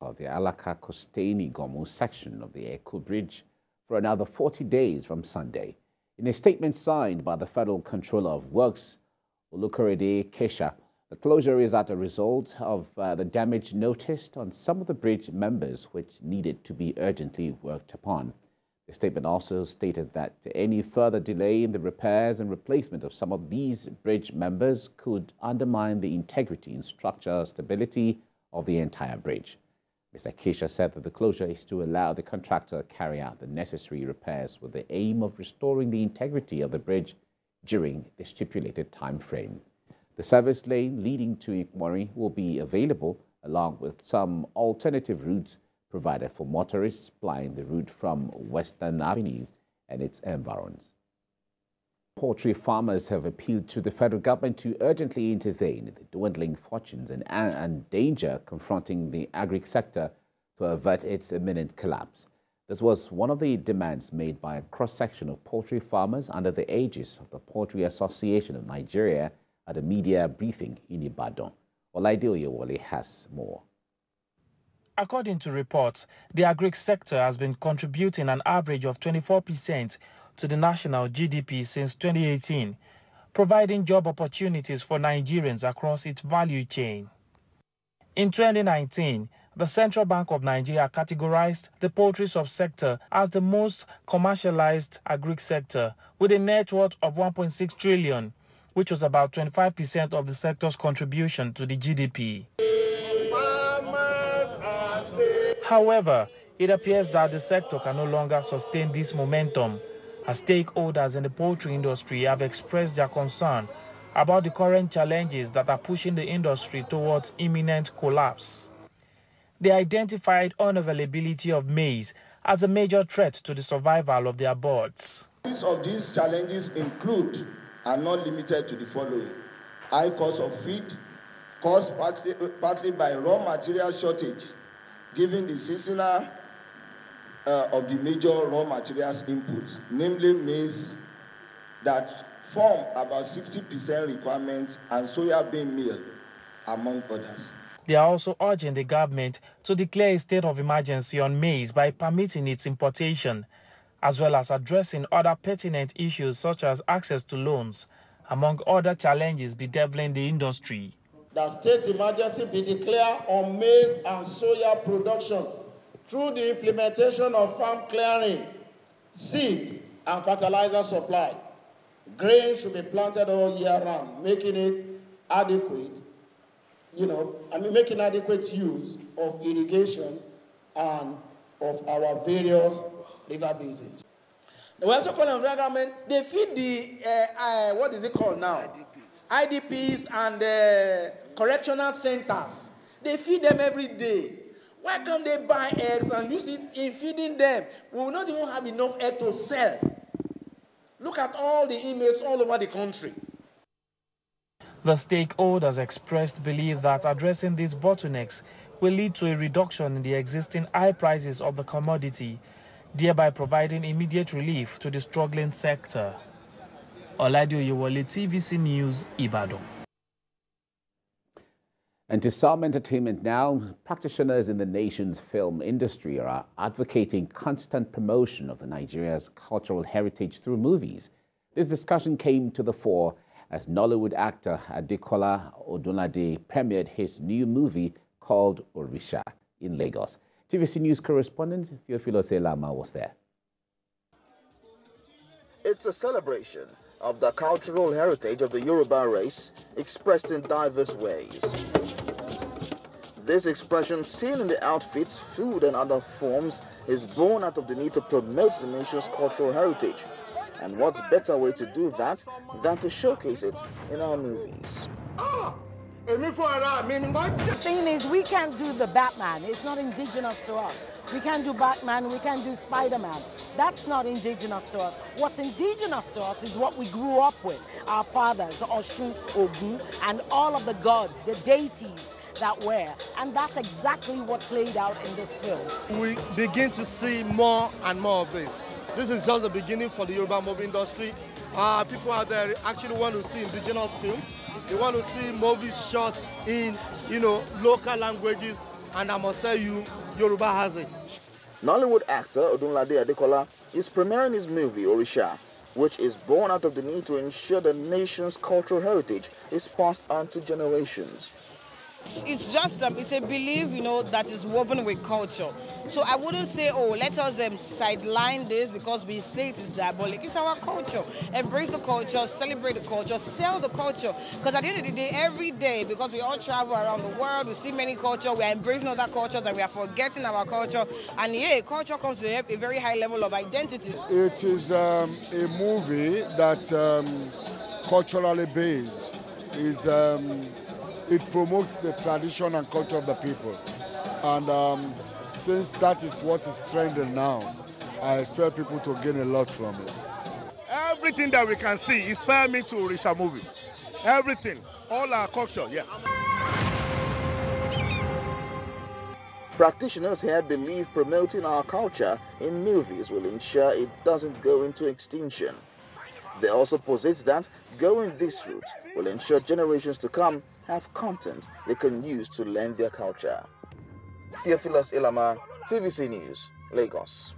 of the Alaka-Costain Iganmu section of the Eko Bridge for another 40 days from Sunday. In a statement signed by the Federal Controller of Works, Olukorede Kesha, the closure is as a result of the damage noticed on some of the bridge members, which needed to be urgently worked upon. The statement also stated that any further delay in the repairs and replacement of some of these bridge members could undermine the integrity and structural stability of the entire bridge. Mr. Kesha said that the closure is to allow the contractor to carry out the necessary repairs with the aim of restoring the integrity of the bridge during the stipulated time frame. The service lane leading to Iganmu will be available, along with some alternative routes provided for motorists plying the route from Western Avenue and its environs. Poultry farmers have appealed to the federal government to urgently intervene in the dwindling fortunes and danger confronting the agri-sector to avert its imminent collapse. This was one of the demands made by a cross-section of poultry farmers under the aegis of the Poultry Association of Nigeria at a media briefing in Ibadan. Olaide Oyewole has more. According to reports, the agri-sector has been contributing an average of 24% to the national GDP since 2018, providing job opportunities for Nigerians across its value chain. In 2019, the Central Bank of Nigeria categorized the poultry subsector as the most commercialized agri-sector, with a net worth of 1.6 trillion, which was about 25% of the sector's contribution to the GDP. However, it appears that the sector can no longer sustain this momentum, as stakeholders in the poultry industry have expressed their concern about the current challenges that are pushing the industry towards imminent collapse. They identified unavailability of maize as a major threat to the survival of their birds. Some of these challenges include and not limited to the following: high cost of feed, caused partly by raw material shortage, given the seasonal of the major raw materials inputs, namely maize, that form about 60% requirement, and soybean meal, among others. They are also urging the government to declare a state of emergency on maize by permitting its importation, as well as addressing other pertinent issues such as access to loans, among other challenges bedeviling the industry. That state emergency be declared on maize and soya production through the implementation of farm clearing, seed and fertilizer supply. Grain should be planted all year round, making it adequate, making adequate use of irrigation and of our various river basins. The Western government, they feed the, what is it called now? IDPs and correctional centers. They feed them every day. Why can't they buy eggs and use it in feeding them? We will not even have enough egg to sell. Look at all the inmates all over the country. The stakeholders expressed belief that addressing these bottlenecks will lead to a reduction in the existing high prices of the commodity, thereby providing immediate relief to the struggling sector. Olaide Oyewole, TVC News, Ibadan. And to some entertainment now, practitioners in the nation's film industry are advocating constant promotion of Nigeria's cultural heritage through movies. This discussion came to the fore as Nollywood actor Adekola Odunlade premiered his new movie called Orisha in Lagos. TVC News correspondent Theophilus Elama was there. It's a celebration of the cultural heritage of the Yoruba race expressed in diverse ways. This expression, seen in the outfits, food and other forms, is born out of the need to promote the nation's cultural heritage. And what better way to do that than to showcase it in our movies? The thing is, we can't do the Batman. It's not indigenous to us. We can't do Batman, we can't do Spider-Man. That's not indigenous to us. What's indigenous to us is what we grew up with. Our fathers, Oshun, Ogun, and all of the gods, the deities that were. And that's exactly what played out in this film. We begin to see more and more of this. This is just the beginning for the Yoruba movie industry. People out there actually want to see indigenous films. They want to see movies shot in, local languages. and I must tell you, Yoruba has it. Nollywood actor Odunlade Adekola is premiering his movie Orisha, which is born out of the need to ensure the nation's cultural heritage is passed on to generations. It's just it's a belief, that is woven with culture. So I wouldn't say, oh, let us sideline this because we say it is diabolic. It's our culture. Embrace the culture, celebrate the culture, sell the culture. Because at the end of the day, every day, because we all travel around the world, we see many cultures, we are embracing other cultures and we are forgetting our culture. And yeah, culture comes to a very high level of identity. It is a movie that culturally based is. It promotes the tradition and culture of the people. And since that is what is trending now, I expect people to gain a lot from it. Everything that we can see inspired me to Orisha movie. Everything, all our culture, yeah. Practitioners here believe promoting our culture in movies will ensure it doesn't go into extinction. They also posit that going this route will ensure generations to come have content they can use to learn their culture. Theophilus Ilama, TVC News, Lagos.